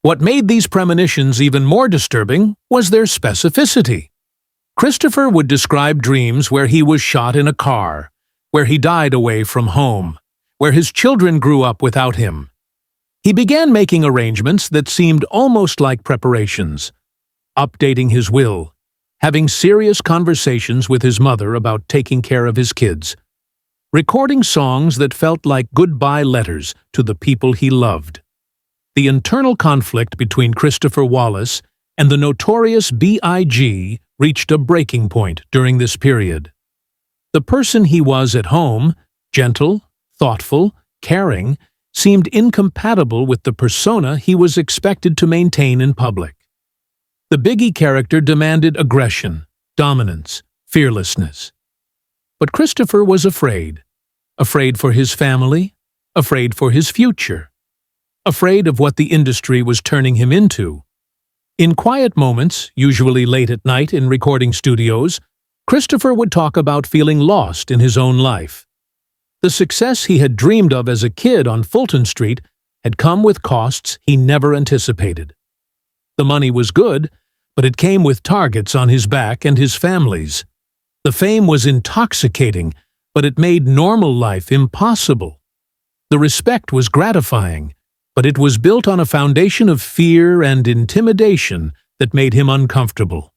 What made these premonitions even more disturbing was their specificity. Christopher would describe dreams where he was shot in a car, where he died away from home, where his children grew up without him. He began making arrangements that seemed almost like preparations, updating his will, having serious conversations with his mother about taking care of his kids, recording songs that felt like goodbye letters to the people he loved. The internal conflict between Christopher Wallace and the notorious B.I.G. reached a breaking point during this period. The person he was at home, gentle, thoughtful, caring, seemed incompatible with the persona he was expected to maintain in public. The Biggie character demanded aggression, dominance, fearlessness. But Christopher was afraid for his family, afraid for his future, afraid of what the industry was turning him into. In quiet moments, usually late at night in recording studios, Christopher would talk about feeling lost in his own life. The success he had dreamed of as a kid on Fulton Street had come with costs he never anticipated. The money was good, but it came with targets on his back and his family's. The fame was intoxicating, but it made normal life impossible. The respect was gratifying, but it was built on a foundation of fear and intimidation that made him uncomfortable.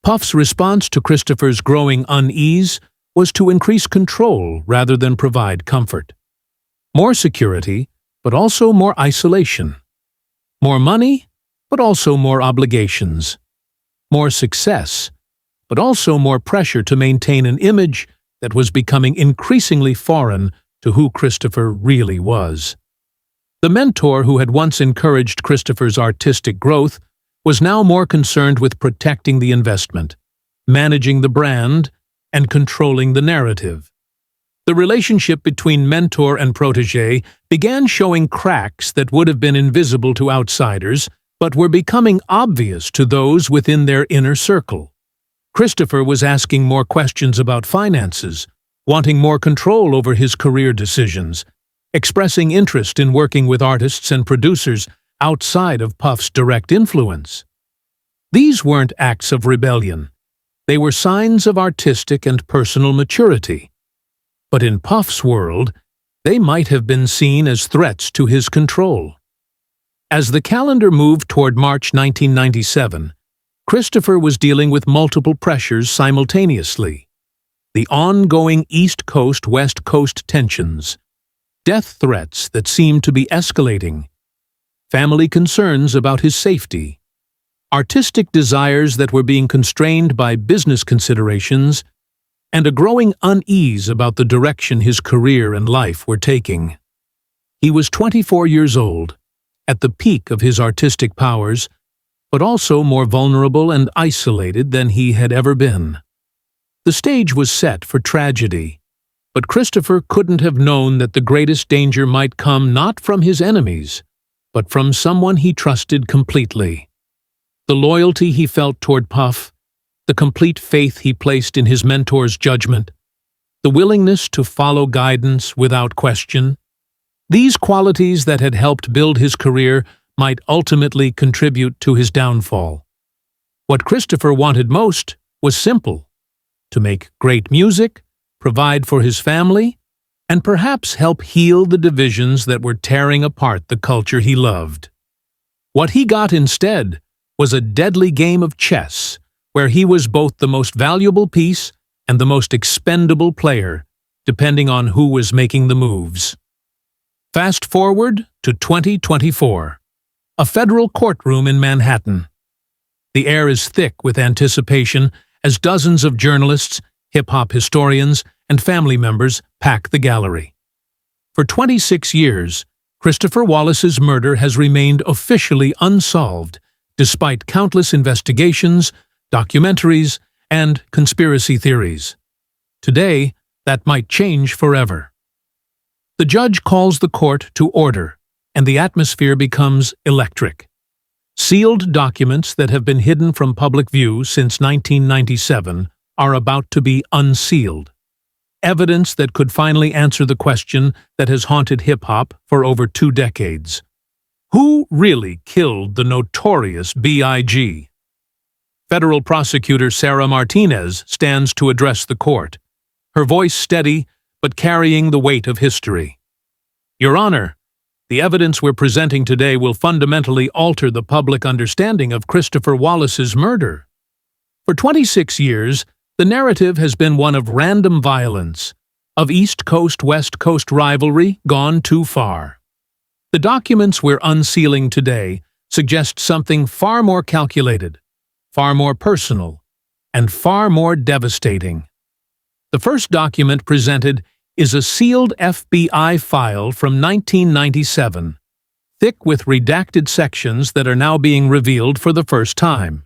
Puff's response to Christopher's growing unease was to increase control rather than provide comfort. More security, but also more isolation. More money, but also more obligations. More success, but also more pressure to maintain an image that was becoming increasingly foreign to who Christopher really was. The mentor who had once encouraged Christopher's artistic growth was now more concerned with protecting the investment, managing the brand, and controlling the narrative. The relationship between mentor and protege began showing cracks that would have been invisible to outsiders, but were becoming obvious to those within their inner circle. Christopher was asking more questions about finances, wanting more control over his career decisions, expressing interest in working with artists and producers outside of Puff's direct influence. These weren't acts of rebellion. They were signs of artistic and personal maturity. But in Puff's world, they might have been seen as threats to his control. As the calendar moved toward March 1997, Christopher was dealing with multiple pressures simultaneously. The ongoing East Coast-West Coast tensions, death threats that seemed to be escalating, family concerns about his safety, artistic desires that were being constrained by business considerations, and a growing unease about the direction his career and life were taking. He was 24 years old, at the peak of his artistic powers, but also more vulnerable and isolated than he had ever been. The stage was set for tragedy, but Christopher couldn't have known that the greatest danger might come not from his enemies, but from someone he trusted completely. The loyalty he felt toward Puff, the complete faith he placed in his mentor's judgment, the willingness to follow guidance without question. These qualities that had helped build his career might ultimately contribute to his downfall. What Christopher wanted most was simple: to make great music, provide for his family, and perhaps help heal the divisions that were tearing apart the culture he loved. What he got instead was a deadly game of chess, where he was both the most valuable piece and the most expendable player, depending on who was making the moves. Fast forward to 2024, a federal courtroom in Manhattan. The air is thick with anticipation as dozens of journalists, hip-hop historians, and family members pack the gallery. For 26 years, Christopher Wallace's murder has remained officially unsolved, despite countless investigations, documentaries, and conspiracy theories. Today, that might change forever. The judge calls the court to order, and the atmosphere becomes electric. Sealed documents that have been hidden from public view since 1997 are about to be unsealed. Evidence that could finally answer the question that has haunted hip-hop for over 2 decades. Who really killed the notorious B.I.G.? Federal prosecutor Sarah Martinez stands to address the court, her voice steady but carrying the weight of history. Your Honor, the evidence we're presenting today will fundamentally alter the public understanding of Christopher Wallace's murder. For 26 years, the narrative has been one of random violence, of East Coast-West Coast rivalry gone too far. The documents we're unsealing today suggest something far more calculated, far more personal, and far more devastating. The first document presented is a sealed FBI file from 1997, thick with redacted sections that are now being revealed for the first time.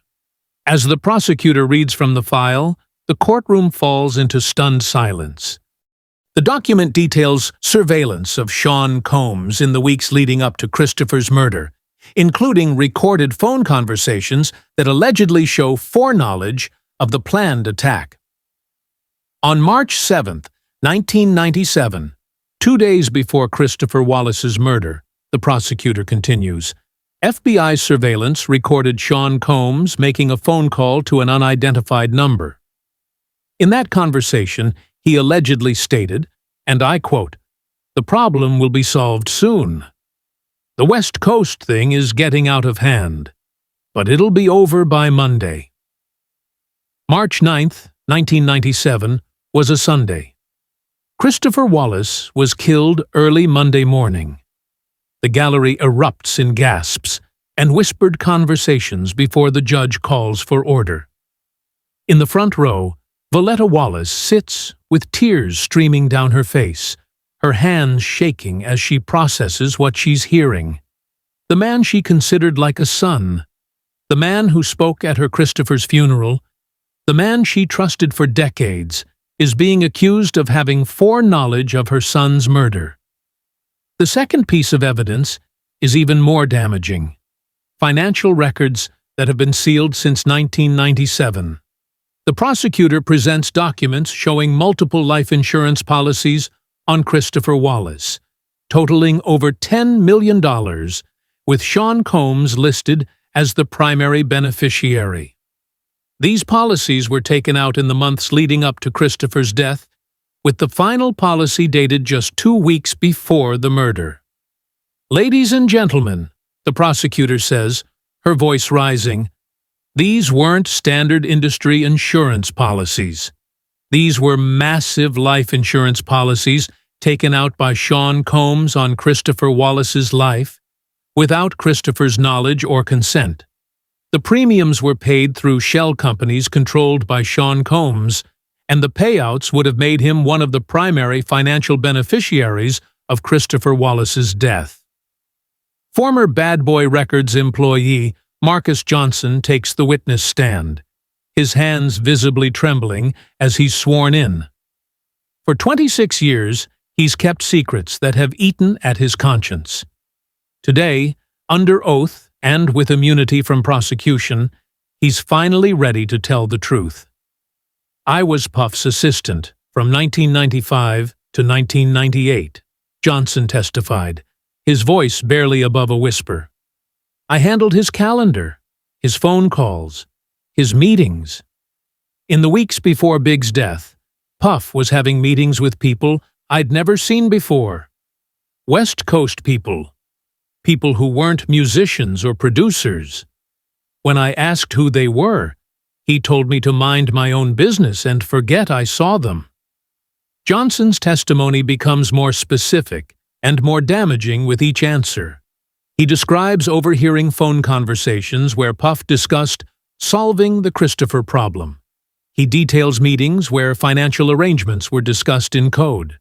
As the prosecutor reads from the file, the courtroom falls into stunned silence. The document details surveillance of Sean Combs in the weeks leading up to Christopher's murder, including recorded phone conversations that allegedly show foreknowledge of the planned attack. On March 7, 1997, 2 days before Christopher Wallace's murder, the prosecutor continues, FBI surveillance recorded Sean Combs making a phone call to an unidentified number. In that conversation, he allegedly stated, and I quote, "The problem will be solved soon. The West Coast thing is getting out of hand, but it'll be over by Monday." March 9, 1997, was a Sunday. Christopher Wallace was killed early Monday morning. The gallery erupts in gasps and whispered conversations before the judge calls for order. In the front row, Voletta Wallace sits with tears streaming down her face, her hands shaking as she processes what she's hearing. The man she considered like a son, the man who spoke at her Christopher's funeral, the man she trusted for decades, is being accused of having foreknowledge of her son's murder. The second piece of evidence is even more damaging: financial records that have been sealed since 1997. The prosecutor presents documents showing multiple life insurance policies on Christopher Wallace, totaling over $10 million, with Sean Combs listed as the primary beneficiary. These policies were taken out in the months leading up to Christopher's death, with the final policy dated just 2 weeks before the murder. "Ladies and gentlemen," the prosecutor says, her voice rising, "these weren't standard industry insurance policies. These were massive life insurance policies taken out by Sean Combs on Christopher Wallace's life, without Christopher's knowledge or consent. The premiums were paid through shell companies controlled by Sean Combs, and the payouts would have made him one of the primary financial beneficiaries of Christopher Wallace's death." Former Bad Boy Records employee Marcus Johnson takes the witness stand, his hands visibly trembling as he's sworn in. For 26 years, he's kept secrets that have eaten at his conscience. Today, under oath and with immunity from prosecution, he's finally ready to tell the truth. "I was Puff's assistant from 1995 to 1998, Johnson testified, his voice barely above a whisper. "I handled his calendar, his phone calls, his meetings. In the weeks before Big's death, Puff was having meetings with people I'd never seen before. West Coast people. People who weren't musicians or producers. When I asked who they were, he told me to mind my own business and forget I saw them." Johnson's testimony becomes more specific and more damaging with each answer. He describes overhearing phone conversations where Puff discussed solving the Christopher problem. He details meetings where financial arrangements were discussed in code.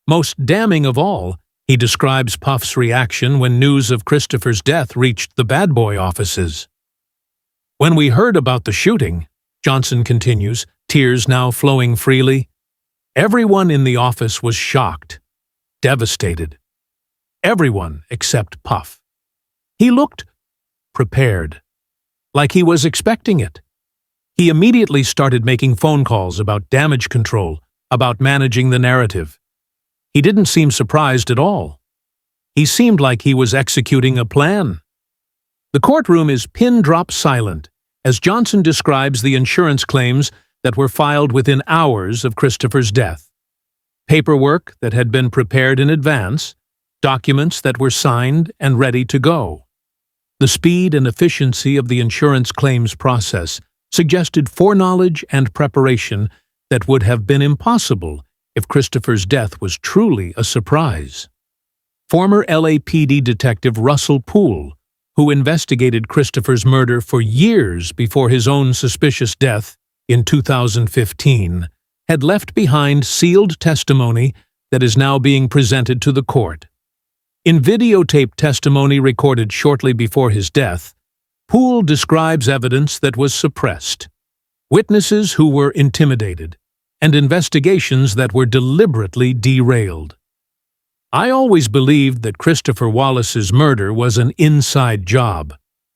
Most damning of all, he describes Puff's reaction when news of Christopher's death reached the Bad Boy offices. "When we heard about the shooting," Johnson continues, tears now flowing freely, "everyone in the office was shocked, devastated. Everyone except Puff. He looked prepared, like he was expecting it. He immediately started making phone calls about damage control, about managing the narrative. He didn't seem surprised at all. He seemed like he was executing a plan. The courtroom is pin-drop silent as Johnson describes the insurance claims that were filed within hours of Christopher's death. Paperwork that had been prepared in advance, documents that were signed and ready to go. The speed and efficiency of the insurance claims process suggested foreknowledge and preparation that would have been impossible if Christopher's death was truly a surprise. Former LAPD detective Russell Poole, who investigated Christopher's murder for years before his own suspicious death in 2015, had left behind sealed testimony that is now being presented to the court. In videotaped testimony recorded shortly before his death, Poole describes evidence that was suppressed, witnesses who were intimidated, and investigations that were deliberately derailed. "I always believed that Christopher Wallace's murder was an inside job,"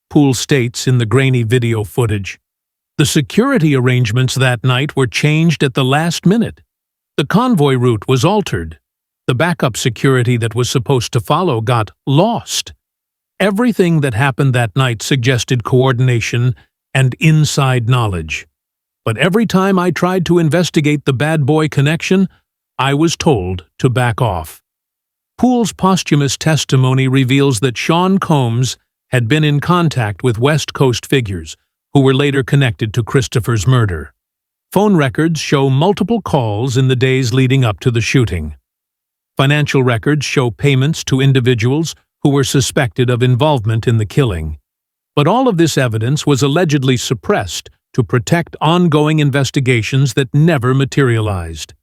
Poole states in the grainy video footage. "The security arrangements that night were changed at the last minute. The convoy route was altered. The backup security that was supposed to follow got lost. Everything that happened that night suggested coordination and inside knowledge. But every time I tried to investigate the bad boy connection, I was told to back off." Poole's posthumous testimony reveals that Sean Combs had been in contact with West Coast figures who were later connected to Christopher's murder. Phone records show multiple calls in the days leading up to the shooting. Financial records show payments to individuals who were suspected of involvement in the killing. But all of this evidence was allegedly suppressed to protect ongoing investigations that never materialized.